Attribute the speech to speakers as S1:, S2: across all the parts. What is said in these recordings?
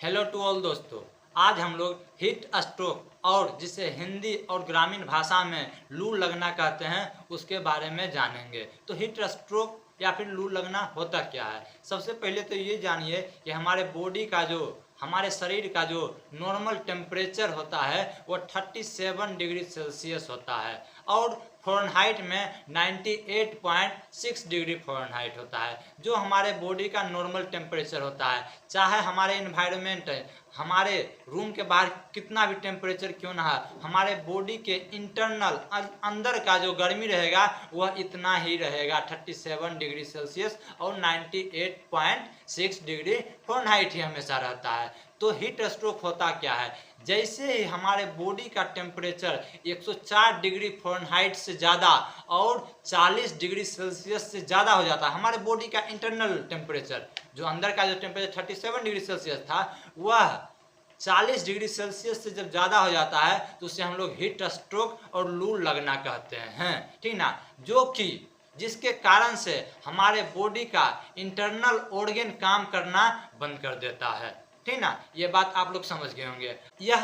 S1: Hello to all दोस्तों। आज हम लोग हीट स्ट्रोक और जिसे हिंदी और ग्रामीण भाषा में लू लगना कहते हैं उसके बारे में जानेंगे। तो हीट स्ट्रोक या फिर लू लगना होता क्या है। सबसे पहले तो ये जानिए कि हमारे शरीर का जो नॉर्मल टेम्परेचर होता है वो 37 डिग्री सेल्सियस होता है और फ़ारेनहाइट में 98.6 डिग्री फ़ारेनहाइट होता है, जो हमारे बॉडी का नॉर्मल टेम्परेचर होता है। चाहे हमारे इन्वायरमेंट हमारे रूम के बाहर कितना भी टेम्परेचर क्यों ना है, हमारे बॉडी के इंटरनल अंदर का जो गर्मी रहेगा वह इतना ही रहेगा, 37 डिग्री सेल्सियस और 98.6 डिग्री फ़ारेनहाइट ही हमेशा रहता है। तो हीट स्ट्रोक होता क्या है, जैसे ही हमारे बॉडी का टेम्परेचर 104 डिग्री फ़ारेनहाइट से ज़्यादा और 40 डिग्री सेल्सियस से ज़्यादा हो जाता है, हमारे बॉडी का इंटरनल टेम्परेचर जो अंदर का जो टेम्परेचर 37 डिग्री सेल्सियस था वह 40 डिग्री सेल्सियस से जब ज़्यादा हो जाता है तो उसे हम लोग हीट स्ट्रोक और लू लगना कहते हैं, ठीक ना। जो कि जिसके कारण से हमारे बॉडी का इंटरनल ऑर्गन काम करना बंद कर देता है, ठीक ना। ये बात आप लोग समझ गए होंगे। यह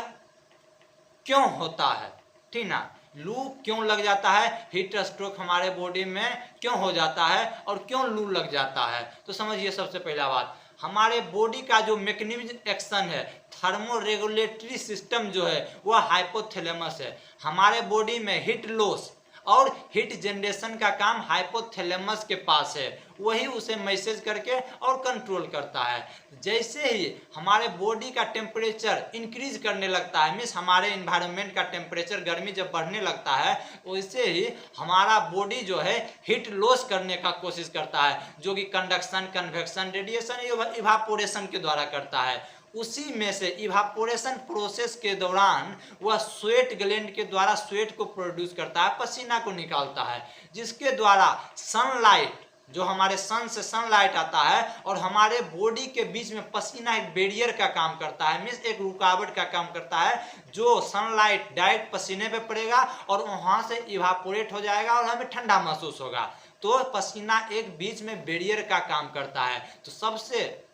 S1: क्यों होता है, ठीक ना, लू क्यों लग जाता है, हीट स्ट्रोक हमारे बॉडी में क्यों हो जाता है और क्यों लू लग जाता है। तो समझिए, सबसे पहला बात, हमारे बॉडी का जो मैकेनिज्म एक्शन है, थर्मो रेगुलेटरी सिस्टम जो है वह हाइपोथैलेमस है। हमारे बॉडी में हीट लॉस और हीट जनरेशन का काम हाइपोथैलेमस के पास है, वही उसे मैसेज करके और कंट्रोल करता है। जैसे ही हमारे बॉडी का टेम्परेचर इंक्रीज करने लगता है, मीन्स हमारे इन्वायरमेंट का टेम्परेचर गर्मी जब बढ़ने लगता है, वैसे ही हमारा बॉडी जो है हीट लॉस करने का कोशिश करता है, जो कि कंडक्शन, कन्वेक्शन, रेडिएशन, इवापोरेशन के द्वारा करता है। उसी में से इवापोरेशन प्रोसेस के दौरान वह स्वेट ग्लैंड के द्वारा स्वेट को प्रोड्यूस करता है, पसीना को निकालता है, जिसके द्वारा सनलाइट, जो हमारे सन से सनलाइट आता है और हमारे बॉडी के बीच में पसीना एक बैरियर का काम करता है, मीन्स एक रुकावट का काम करता है, जो सनलाइट डायरेक्ट पसीने पे पड़ेगा और वहां से इवापोरेट हो जाएगा और हमें ठंडा महसूस होगा। तो पसीना एक बीच में बैरियर का काम करता है। तो सबसे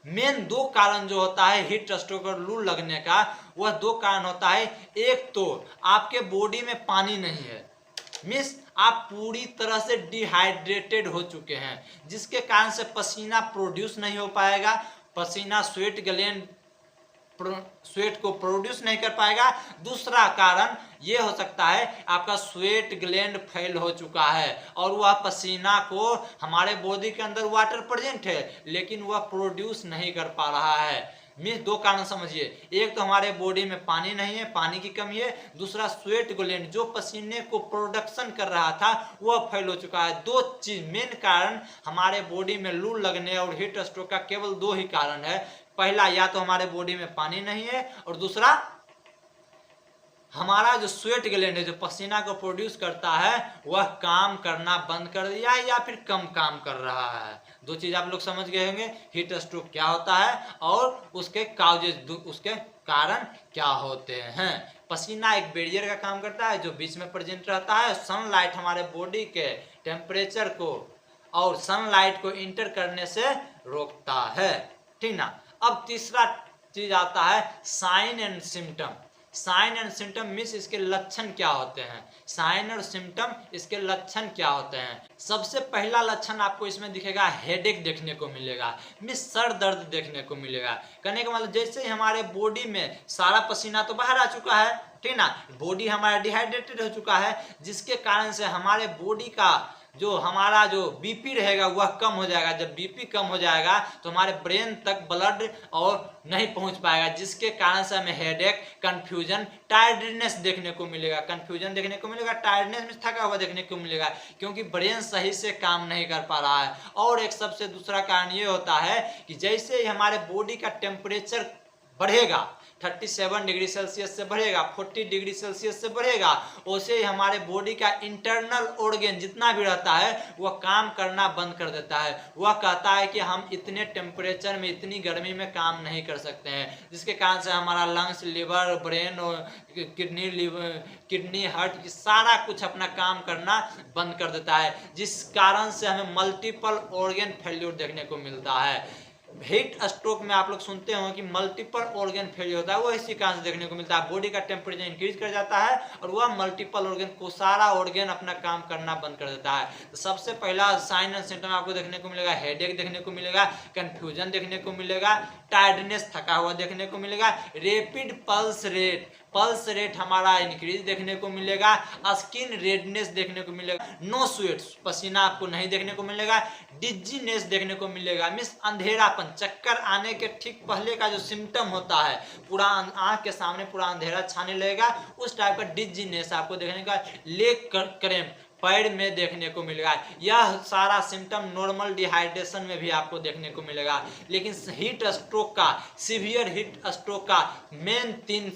S1: मेन दो कारण जो होता है हीट स्ट्रोक और लू लगने का, वह दो कारण होता है। एक तो आपके बॉडी में पानी नहीं है, मीन्स आप पूरी तरह से डिहाइड्रेटेड हो चुके हैं, जिसके कारण से पसीना प्रोड्यूस नहीं हो पाएगा, पसीना स्वेट ग्लैंड स्वेट को प्रोड्यूस नहीं कर पाएगा। दूसरा कारण ये हो सकता है आपका स्वेट ग्लैंड फेल हो चुका है और वह पसीना को, हमारे बॉडी के अंदर वाटर प्रेजेंट है लेकिन वह प्रोड्यूस नहीं कर पा रहा है। मीन्स दो कारण समझिए, एक तो हमारे बॉडी में पानी नहीं है, पानी की कमी है, दूसरा स्वेट ग्लैंड जो पसीने को प्रोडक्शन कर रहा था वह फेल हो चुका है। दो चीज मेन कारण हमारे बॉडी में लू लगने और हीट स्ट्रोक का केवल दो ही कारण है। पहला, या तो हमारे बॉडी में पानी नहीं है, और दूसरा हमारा जो स्वेट ग्लैंड है जो पसीना को प्रोड्यूस करता है वह काम करना बंद कर दिया है या फिर कम काम कर रहा है। दो चीज आप लोग समझ गए होंगे, हीट स्ट्रोक क्या होता है और उसके काउजेज, उसके कारण क्या होते हैं। पसीना एक बैरियर का काम करता है जो बीच में प्रेजेंट रहता है, सनलाइट हमारे बॉडी के टेम्परेचर को और सनलाइट को इंटर करने से रोकता है, ठीक ना। अब तीसरा चीज आता है sign and symptom. Sign and symptom means इसके लक्षण क्या होते हैं, साइन और सिम्टम इसके लक्षण क्या होते हैं। सबसे पहला लक्षण आपको इसमें दिखेगा, हेडेक देखने को मिलेगा, मीन्स सर दर्द देखने को मिलेगा। कहने का मतलब जैसे ही हमारे बॉडी में सारा पसीना तो बाहर आ चुका है, ठीक ना, बॉडी हमारा डिहाइड्रेटेड हो चुका है, जिसके कारण से हमारे बॉडी का जो हमारा जो बीपी रहेगा वह कम हो जाएगा। जब बीपी कम हो जाएगा तो हमारे ब्रेन तक ब्लड और नहीं पहुंच पाएगा, जिसके कारण से हमें हेडेक, कंफ्यूजन, टायर्डनेस देखने को मिलेगा। कंफ्यूजन देखने को मिलेगा, टायर्डनेस में थका हुआ देखने को मिलेगा, क्योंकि ब्रेन सही से काम नहीं कर पा रहा है। और एक सबसे दूसरा कारण ये होता है कि जैसे ही हमारे बॉडी का टेम्परेचर बढ़ेगा, 37 डिग्री सेल्सियस से बढ़ेगा, 40 डिग्री सेल्सियस से बढ़ेगा, वैसे ही हमारे बॉडी का इंटरनल ऑर्गन जितना भी रहता है वह काम करना बंद कर देता है। वह कहता है कि हम इतने टेम्परेचर में, इतनी गर्मी में काम नहीं कर सकते हैं, जिसके कारण से हमारा लंग्स, लिवर, ब्रेन और किडनी, हार्ट, सारा कुछ अपना काम करना बंद कर देता है, जिस कारण से हमें मल्टीपल ऑर्गन फेल्यूर देखने को मिलता है। हीट स्ट्रोक में आप लोग सुनते हो कि मल्टीपल ऑर्गन फेलियर होता है, वो इसी कारण से देखने को मिलता है। बॉडी का टेम्परेचर इंक्रीज कर जाता है और वह मल्टीपल ऑर्गन को सारा ऑर्गन अपना काम करना बंद कर देता है। तो सबसे पहला साइन एंड सिम्टम आपको देखने को मिलेगा, हेडेक देखने को मिलेगा, कंफ्यूजन देखने को मिलेगा, टायर्डनेस थका हुआ देखने को मिलेगा, रेपिड पल्स रेट हमारा इंक्रीज देखने को मिलेगा, स्किन रेडनेस देखने को मिलेगा, नो स्वेट पसीना आपको नहीं देखने को मिलेगा, डिजीनेस देखने को मिलेगा, मीन्स अंधेरापन, चक्कर आने के ठीक पहले का जो सिम्टम होता है, पूरा आंख के सामने पूरा अंधेरा छाने लगेगा, उस टाइप का डिजीनेस आपको देखने का, लेग क्रैम्प पैर में देखने को मिलेगा। यह सारा सिम्टम नॉर्मल डिहाइड्रेशन में भी आपको देखने को मिलेगा। लेकिन हीट स्ट्रोक का, सीवियर हीट स्ट्रोक का मेन 3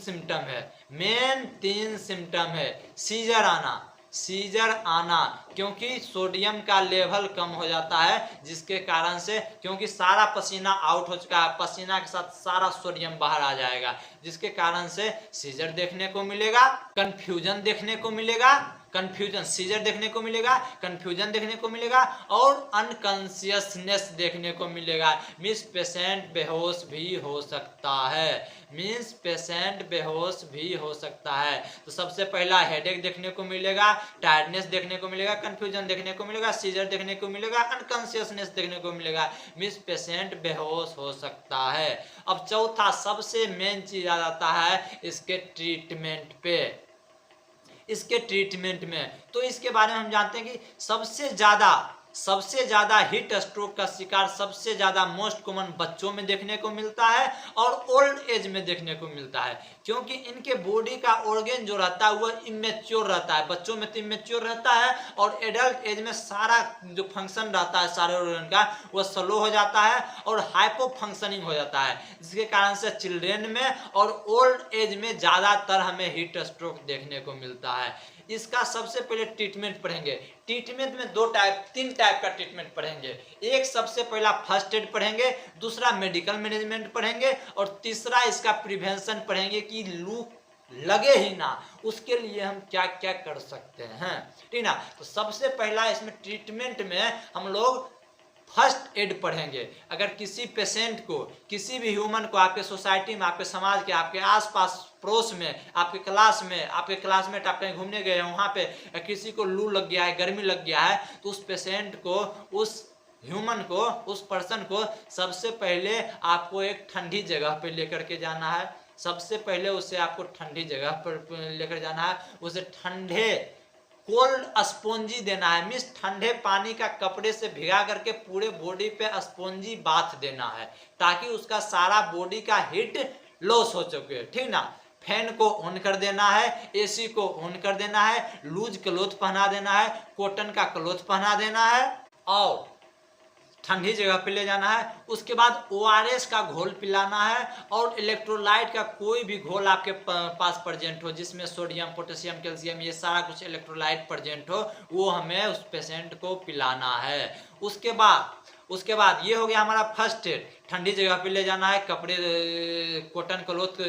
S1: सिम्टम है। सीजर आना, क्योंकि सोडियम का लेवल कम हो जाता है, जिसके कारण से, क्योंकि सारा पसीना आउट हो चुका है, पसीना के साथ सारा सोडियम बाहर आ जाएगा, जिसके कारण से सीजर देखने को मिलेगा, कंफ्यूजन देखने को मिलेगा, सीजर देखने को मिलेगा, कंफ्यूजन देखने को मिलेगा और अनकॉन्शियसनेस देखने को मिलेगा। मीन्स पेशेंट बेहोश भी हो सकता है। तो सबसे पहला हेडेक देखने को मिलेगा, टायर्डनेस देखने को मिलेगा, कंफ्यूजन देखने को मिलेगा, सीजर देखने को मिलेगा, अनकॉन्शियसनेस देखने को मिलेगा। मीन्स पेशेंट बेहोश हो सकता है। अब चौथा सबसे मेन चीज आ जाता है इसके ट्रीटमेंट में। तो इसके बारे में हम जानते हैं कि सबसे ज्यादा हीट स्ट्रोक का शिकार सबसे ज्यादा मोस्ट कॉमन बच्चों में देखने को मिलता है और ओल्ड एज में देखने को मिलता है, क्योंकि इनके बॉडी का ऑर्गन जो रहता है वह इमेच्योर रहता है। बच्चों में तो इमेच्योर रहता है और एडल्ट एज में सारा जो फंक्शन रहता है सारे ऑर्गन का वह स्लो हो जाता है और हाइपो फंक्शनिंग हो जाता है, जिसके कारण से चिल्ड्रेन में और ओल्ड एज में ज्यादातर हमें हीट स्ट्रोक देखने को मिलता है। इसका सबसे पहले ट्रीटमेंट पढ़ेंगे। ट्रीटमेंट में 3 टाइप का ट्रीटमेंट पढ़ेंगे। एक सबसे पहला फर्स्ट एड पढ़ेंगे, दूसरा मेडिकल मैनेजमेंट पढ़ेंगे और तीसरा इसका प्रिवेंशन पढ़ेंगे कि लू लगे ही ना, उसके लिए हम क्या क्या कर सकते हैं, ठीक ना। तो सबसे पहला इसमें ट्रीटमेंट में हम लोग फर्स्ट एड पढ़ेंगे। अगर किसी पेशेंट को, किसी भी ह्यूमन को आपके सोसाइटी में, आपके समाज के, आपके आसपास पड़ोस में, आपके क्लासमेट आप कहीं घूमने गए हैं, वहाँ पे किसी को लू लग गया है, गर्मी लग गया है, तो उस पेशेंट को, उस ह्यूमन को, उस पर्सन को सबसे पहले आपको एक ठंडी जगह पे लेकर के जाना है। सबसे पहले उसे आपको ठंडी जगह पर लेकर जाना है, उसे ठंडे कोल्ड स्पॉन्जी देना है, मीन्स ठंडे पानी का कपड़े से भिगा करके पूरे बॉडी पे स्पॉन्जी बाथ देना है, ताकि उसका सारा बॉडी का हीट लॉस हो चुके, ठीक ना। फैन को ऑन कर देना है, एसी को ऑन कर देना है, लूज क्लोथ पहना देना है, कॉटन का क्लोथ पहना देना है और ठंडी जगह पे ले जाना है। उसके बाद ORS का घोल पिलाना है और इलेक्ट्रोलाइट का कोई भी घोल आपके पास प्रेजेंट हो, जिसमें सोडियम, पोटेशियम, कैल्शियम, ये सारा कुछ इलेक्ट्रोलाइट प्रेजेंट हो, वो हमें उस पेशेंट को पिलाना है। उसके बाद ये हो गया हमारा फर्स्ट एड। ठंडी जगह पे ले जाना है, कपड़े, कॉटन क्लोथ,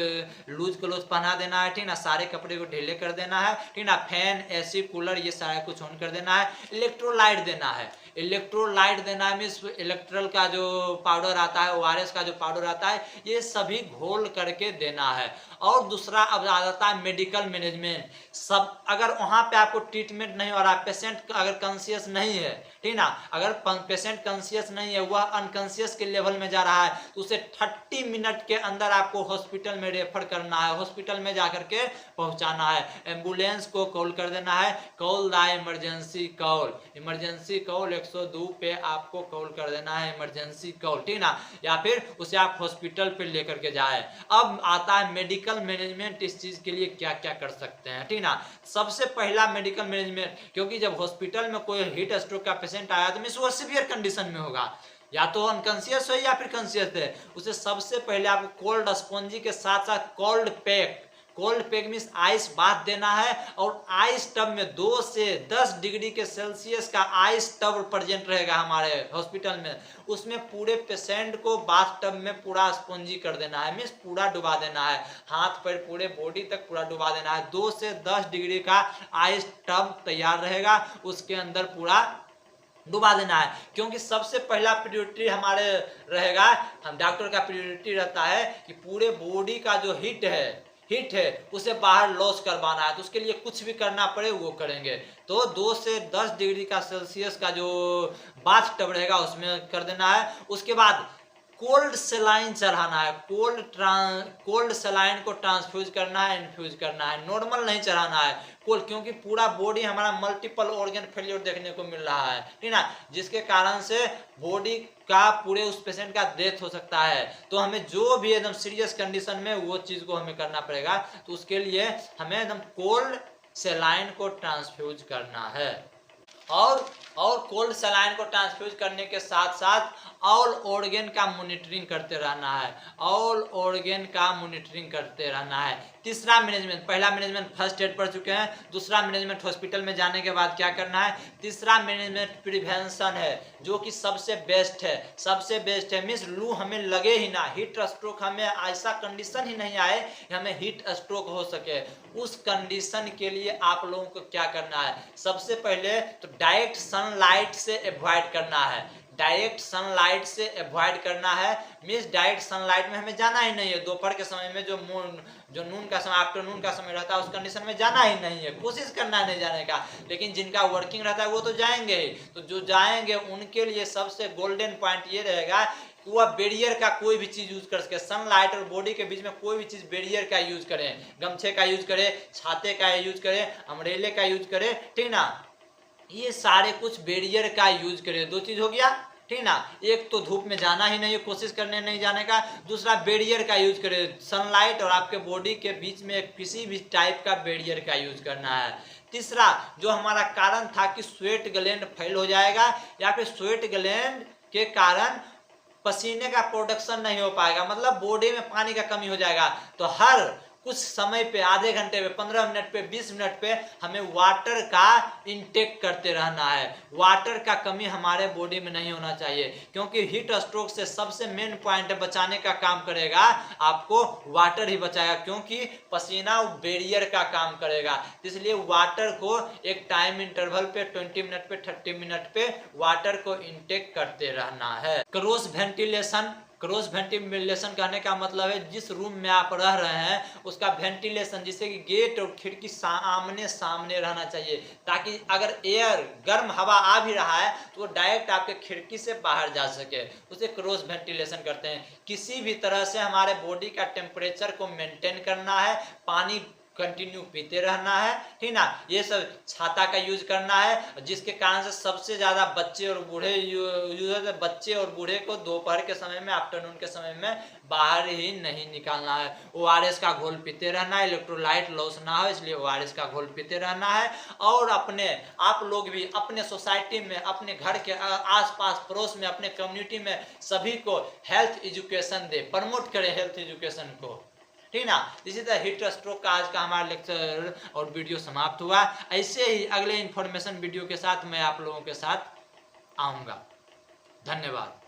S1: लूज क्लोथ पहना देना है, ठीक ना, सारे कपड़े को ढीले कर देना है, ठीक ना, फैन, एसी, कूलर ये सारा कुछ ऑन कर देना है। इलेक्ट्रोलाइट देना है, मीन्स इलेक्ट्रल का जो पाउडर आता है, ORS का जो पाउडर आता है, ये सभी घोल करके देना है। और दूसरा अब आ जाता है मेडिकल मैनेजमेंट। सब अगर वहाँ पे आपको ट्रीटमेंट नहीं हो रहा, पेशेंट अगर कॉन्शियस नहीं है, ठीक ना, अगर पेशेंट कॉन्शियस नहीं है, वह अनकॉन्शियस के लेवल में जा रहा है, तो उसे 30 मिनट के अंदर आपको हॉस्पिटल में रेफर करना है, हॉस्पिटल में जाकर के पहुंचाना है। एम्बुलेंस को कॉल कर देना है, कॉल द इमरजेंसी कॉल 102 पे आपको कॉल कर देना है, इमरजेंसी कॉल, ठीक ना, या फिर उसे आप हॉस्पिटल पे लेकर के जाए। अब आता है मेडिकल मैनेजमेंट, इस चीज के लिए क्या क्या कर सकते हैं, ठीक ना। सबसे पहला मेडिकल मैनेजमेंट, क्योंकि जब हॉस्पिटल में कोई हीट स्ट्रोक का पेशेंट आया तो मीन्स वो सीवियर कंडीशन में होगा, या तो अनकॉन्शियस है या फिर कॉन्शियस है, उसे सबसे पहले आपको कोल्ड स्पॉन्जी के साथ साथ cold pack means ice bath देना है। और आइस टब में 2 से 10 डिग्री के सेल्सियस का आइस टब प्रेजेंट रहेगा हमारे हॉस्पिटल में, उसमें पूरे पेशेंट को बाथ टब में पूरा स्पॉन्जी कर देना है, मीन्स पूरा डुबा देना है, हाथ पैर पूरे बॉडी तक पूरा डुबा देना है। 2 से 10 डिग्री का आइस टब तैयार रहेगा, उसके अंदर पूरा डुबा देना है, क्योंकि सबसे पहला प्रायोरिटी हमारे रहेगा, हम डॉक्टर का प्रायोरिटी रहता है कि पूरे बॉडी का जो हीट है उसे बाहर लॉस करवाना है। तो उसके लिए कुछ भी करना पड़े वो करेंगे। तो 2 से 10 डिग्री का सेल्सियस का जो बाथ टब रहेगा उसमें कर देना है। उसके बाद कोल्ड सेलाइन चढ़ाना है, कोल्ड सेलाइन को ट्रांसफ्यूज करना है, इन्फ्यूज करना है, नॉर्मल नहीं चढ़ाना है कोल्ड, क्योंकि पूरा बॉडी हमारा मल्टीपल ऑर्गन फेलियर देखने को मिल रहा है, ठीक ना, जिसके कारण से बॉडी का पूरे उस पेशेंट का डेथ हो सकता है। तो हमें जो भी एकदम सीरियस कंडीशन में वो चीज को हमें करना पड़ेगा। तो उसके लिए हमें एकदम कोल्ड सेलाइन को ट्रांसफ्यूज करना है। और कोल्ड सलाइन को ट्रांसफ्यूज करने के साथ साथ ऑल ऑर्गन का मॉनिटरिंग करते रहना है, ऑल ऑर्गन का मॉनिटरिंग करते रहना है। तीसरा मैनेजमेंट, पहला मैनेजमेंट फर्स्ट एड पढ़ चुके हैं, दूसरा मैनेजमेंट हॉस्पिटल में जाने के बाद क्या करना है, तीसरा मैनेजमेंट प्रिवेंशन है, जो कि सबसे बेस्ट है, सबसे बेस्ट है। मीन्स लू हमें लगे ही ना, हीट स्ट्रोक हमें ऐसा कंडीशन ही नहीं आए कि हमें हीट स्ट्रोक हो सके। उस कंडीशन के लिए आप लोगों को क्या करना है, सबसे पहले तो डायरेक्ट सनलाइट से अवॉइड करना है, डायरेक्ट सनलाइट से अवॉइड करना है। मीन्स डायरेक्ट सनलाइट में हमें जाना ही नहीं है। दोपहर के समय में जो नून का समय, आफ्टरनून का समय रहता है, उस कंडीशन में जाना ही नहीं है, कोशिश करना है नहीं जाने का। लेकिन जिनका वर्किंग रहता है वो तो जाएंगे ही। तो जो जाएंगे उनके लिए सबसे गोल्डन पॉइंट ये रहेगा कि वह बैरियर का कोई भी चीज यूज कर सके, सनलाइट और बॉडी के बीच में कोई भी चीज बैरियर का यूज करें, गमछे का यूज करें, छाते का यूज करें, अम्ब्रेले का यूज करें, ठीक ना, ये सारे कुछ बैरियर का यूज करें। 2 चीज हो गया, ठीक ना, एक तो धूप में जाना ही नहीं है, कोशिश करने नहीं जाने का, दूसरा बैरियर का यूज करें, सनलाइट और आपके बॉडी के बीच में किसी भी टाइप का बैरियर का यूज करना है। तीसरा जो हमारा कारण था कि स्वेट ग्लैंड फेल हो जाएगा या फिर स्वेट ग्लैंड के कारण पसीने का प्रोडक्शन नहीं हो पाएगा, मतलब बॉडी में पानी का कमी हो जाएगा। तो हर कुछ समय पे, आधे घंटे पे, 15 मिनट पे, 20 मिनट पे हमें वाटर का इंटेक करते रहना है। वाटर का कमी हमारे बॉडी में नहीं होना चाहिए, क्योंकि हीट स्ट्रोक से सबसे मेन पॉइंट बचाने का काम करेगा आपको वाटर ही बचाएगा, क्योंकि पसीना बैरियर का काम करेगा। इसलिए वाटर को एक टाइम इंटरवल पे 20 मिनट पे, 30 मिनट पे वाटर को इंटेक करते रहना है। क्रॉस वेंटिलेशन, क्रॉस वेंटिलेशन कहने का मतलब है जिस रूम में आप रह रहे हैं उसका वेंटिलेशन, जिससे कि गेट और खिड़की आमने सामने रहना चाहिए, ताकि अगर एयर गर्म हवा आ भी रहा है तो वो डायरेक्ट आपके खिड़की से बाहर जा सके, उसे क्रॉस वेंटिलेशन करते हैं। किसी भी तरह से हमारे बॉडी का टेम्परेचर को मेंटेन करना है, पानी कंटिन्यू पीते रहना है, ठीक ना, ये सब, छाता का यूज करना है, जिसके कारण से सबसे ज्यादा बच्चे और बूढ़े यूजर, बच्चे और बूढ़े को दोपहर के समय में, आफ्टरनून के समय में बाहर ही नहीं निकालना है। ORS का घोल पीते रहना है, इलेक्ट्रोलाइट लॉस ना हो इसलिए ORS का घोल पीते रहना है। और आप लोग भी अपने सोसाइटी में, अपने घर के आसपास पड़ोस में, अपने कम्युनिटी में सभी को हेल्थ एजुकेशन दे, प्रमोट करें हेल्थ एजुकेशन को, ठीक ना। इसी तरह हीट स्ट्रोक का आज का हमारा लेक्चर और वीडियो समाप्त हुआ। ऐसे ही अगले इन्फॉर्मेशन वीडियो के साथ मैं आप लोगों के साथ आऊँगा। धन्यवाद।